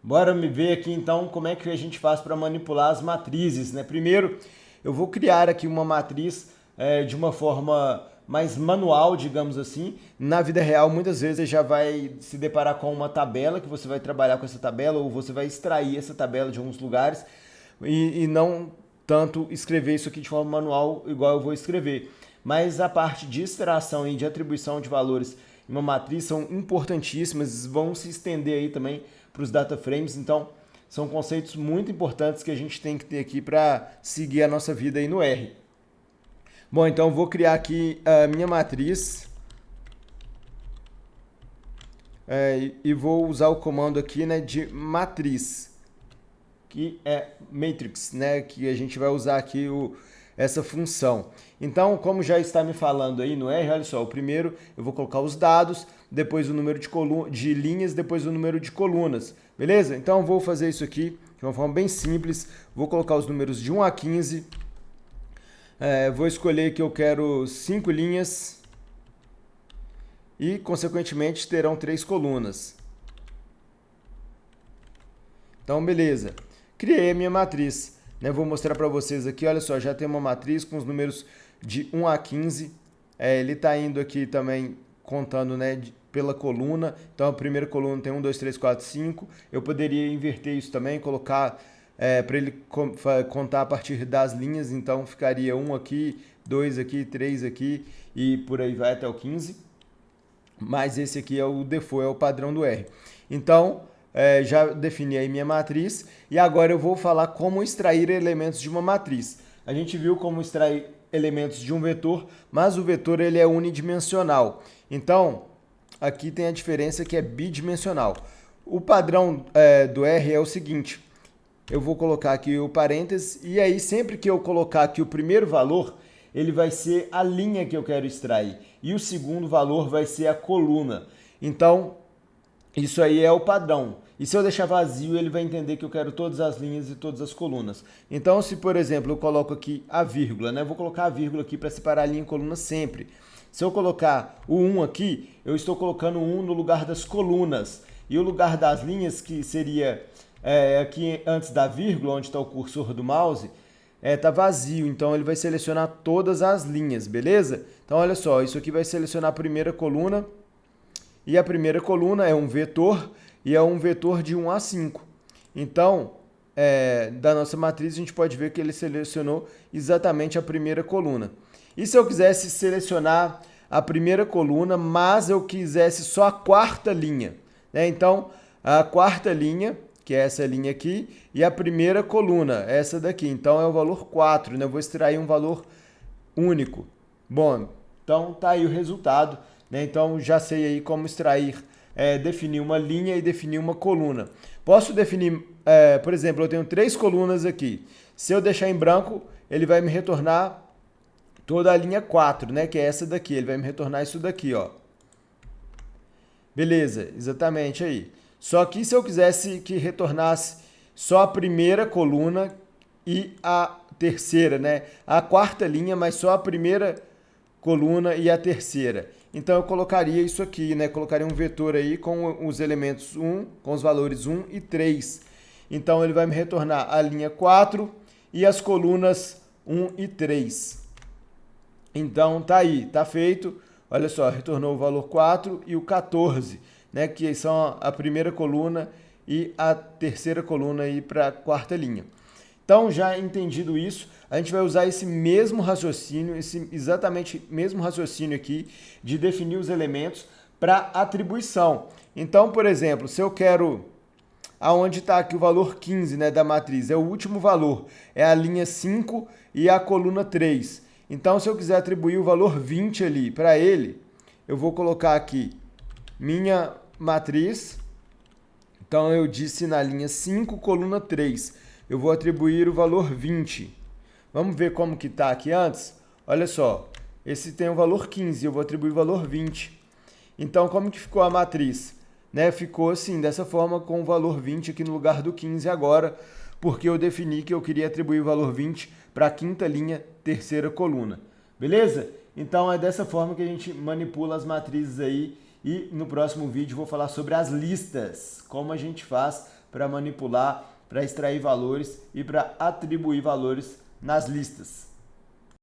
Bora me ver aqui então como é que a gente faz para manipular as matrizes, né? Primeiro, eu vou criar aqui uma matriz de uma forma mais manual, digamos assim. Na vida real, muitas vezes você já vai se deparar com uma tabela, que você vai trabalhar com essa tabela, ou você vai extrair essa tabela de alguns lugares e não tanto escrever isso aqui de forma manual, igual eu vou escrever. Mas a parte de extração e de atribuição de valores em uma matriz são importantíssimas, vão se estender aí também para os data frames, então são conceitos muito importantes que a gente tem que ter aqui para seguir a nossa vida aí no R. Bom, então eu vou criar aqui a minha matriz e vou usar o comando aqui, né, de matriz, que é matrix, né, que a gente vai usar aqui essa função. Então, como já está me falando aí no R, olha só, o primeiro eu vou colocar os dados, depois o número de linhas, depois o número de colunas, beleza? Então eu vou fazer isso aqui de uma forma bem simples, vou colocar os números de 1 a 15, vou escolher que eu quero 5 linhas e, consequentemente, terão 3 colunas. Então, beleza. Criei a minha matriz. Né? Vou mostrar para vocês aqui, olha só, já tem uma matriz com os números de 1 a 15. Ele está indo aqui também contando, né, pela coluna. Então, a primeira coluna tem 1, 2, 3, 4, 5. Eu poderia inverter isso também, colocar para ele contar a partir das linhas. Então, ficaria 1 aqui, 2 aqui, 3 aqui e por aí vai até o 15. Mas esse aqui é o default, é o padrão do R. Então, já defini aí minha matriz e agora eu vou falar como extrair elementos de uma matriz. A gente viu como extrair elementos de um vetor, mas o vetor ele é unidimensional. Então, aqui tem a diferença que é bidimensional. O padrão do R é o seguinte, eu vou colocar aqui o parênteses e aí sempre que eu colocar aqui o primeiro valor, ele vai ser a linha que eu quero extrair e o segundo valor vai ser a coluna. Então, isso aí é o padrão. E se eu deixar vazio, ele vai entender que eu quero todas as linhas e todas as colunas. Então, se por exemplo eu coloco aqui a vírgula, né? Eu vou colocar a vírgula aqui para separar a linha e coluna sempre. Se eu colocar o 1 aqui, eu estou colocando o 1 no lugar das colunas. E o lugar das linhas, que seria aqui antes da vírgula, onde está o cursor do mouse, tá vazio. Então ele vai selecionar todas as linhas, beleza? Então olha só, isso aqui vai selecionar a primeira coluna. E a primeira coluna é um vetor e é um vetor de 1 a 5. Então, da nossa matriz, a gente pode ver que ele selecionou exatamente a primeira coluna. E se eu quisesse selecionar a primeira coluna, mas eu quisesse só a quarta linha, né? Então, a quarta linha, que é essa linha aqui, e a primeira coluna, essa daqui. Então, é o valor 4, né? Eu vou extrair um valor único. Bom, então tá aí o resultado. Então já sei aí como extrair, definir uma linha e definir uma coluna. Posso definir, por exemplo, eu tenho 3 colunas aqui. Se eu deixar em branco, ele vai me retornar toda a linha 4, né? Que é essa daqui. Ele vai me retornar isso daqui, ó. Beleza, exatamente aí. Só que se eu quisesse que retornasse só a primeira coluna e a terceira, né? A quarta linha, mas só a primeira coluna e a terceira. Então eu colocaria isso aqui, né? Colocaria um vetor aí com os elementos 1, com os valores 1 e 3. Então ele vai me retornar a linha 4 e as colunas 1 e 3. Então tá aí, tá feito. Olha só, retornou o valor 4 e o 14, né? Que são a primeira coluna e a terceira coluna aí para a quarta linha. Então, já entendido isso, a gente vai usar esse mesmo raciocínio, esse exatamente mesmo raciocínio aqui de definir os elementos para atribuição. Então, por exemplo, se eu quero, aonde está aqui o valor 15, né, da matriz, é o último valor, é a linha 5 e a coluna 3. Então, se eu quiser atribuir o valor 20 ali para ele, eu vou colocar aqui minha matriz. Então, eu disse na linha 5, coluna 3. Eu vou atribuir o valor 20. Vamos ver como que está aqui antes? Olha só, esse tem o valor 15, eu vou atribuir o valor 20. Então, como que ficou a matriz? Né? Ficou assim, dessa forma, com o valor 20 aqui no lugar do 15 agora, porque eu defini que eu queria atribuir o valor 20 para a quinta linha, terceira coluna. Beleza? Então, é dessa forma que a gente manipula as matrizes aí. E no próximo vídeo vou falar sobre as listas, como a gente faz para manipular, para extrair valores e para atribuir valores nas listas.